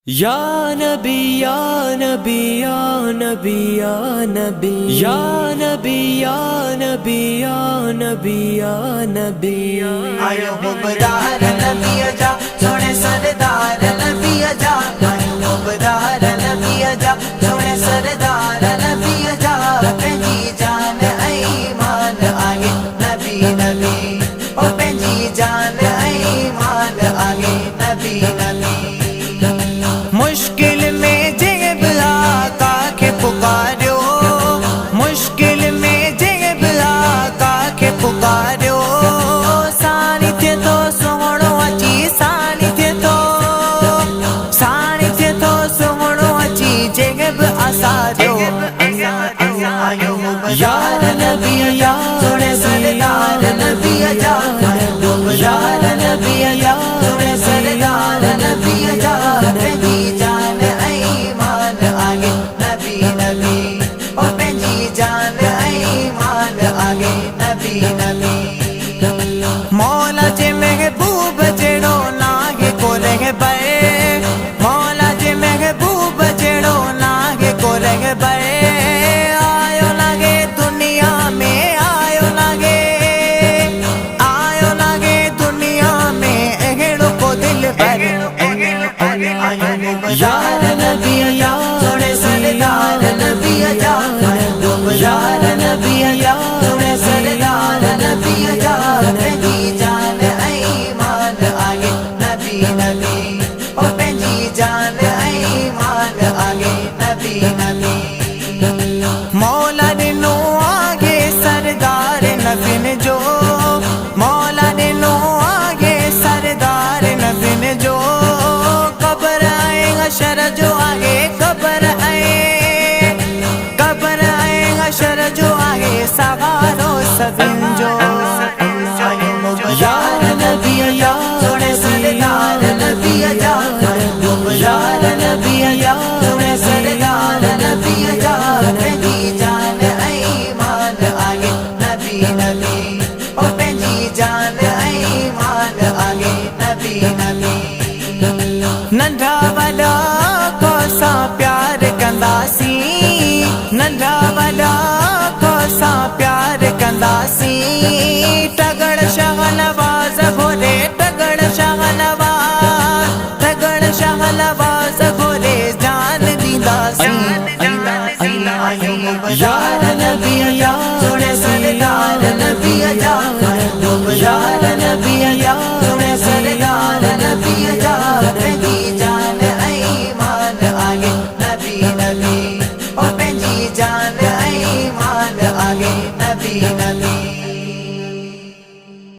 या नबी या नबी या नबी या नबी या नबी या नबी या नबी या नबी आयो मुबदार नबी जा सोने सरदार नबी जा आयो मुबदार नबी जा सोने सरदार नबी जा पंजी जान ईमान आगे नबी नबी ओ पंजी जान ईमान आगे नबी नबी मुश्किल में जब आका के पुकारो मुश्किल में जब आका के पुकारो सानिध्य तो सोहणो अची सानिध्य तो सोहणो अची जब आसारो आयो मुबदार नबी या सोने सरदार नबी जा मुबदार नबी या सोने सरदार नबी जा पंजी जान ईमान आगे नबी नबी ओ पंजी जान ईमान आगे नबी नबी मौला जे महबूब जड़ो नागे को रह बे मौला जे महबूब जड़ो नागे को रह बे आयो लागे दुनिया में आयो लागे दुनिया में एहड़ो को दिल पर या नबी या सोने सरदार नबी जा या नबी या सोने सरदार नबी जा पंजी जान ईमान आगे नबी नबी ओ पंजी जान ईमान आगे नबी नबी मौला ने नो आगे सरदार नबी जो मौला ने नो आगे सरदार नबी जो कब्र आएगा शर जो आगे कब्र आएगा शर जो आगे सवारो सबिन जो या नबी या सोने सरदार नबी जा या नबी या सोने सरदार नबी जा पंजी जान ईमान आगे नबी नबी ओ पंजी जान ईमान आगे नबी नबी नंढा वॾा को सा प्यार कंदासी नंढा वॾा को सा प्यार कंदासी टगड़ शहनवाज़ घोरे टगड़ शहनवाज़ घोरे जान दींदासी या नबी या सोने सरदार नबी जा या नबी या सोने सरदार नबी जा पंजी जान ईमान आगे नबी नबी ओ पंजी जान ईमान आगे नबी नबी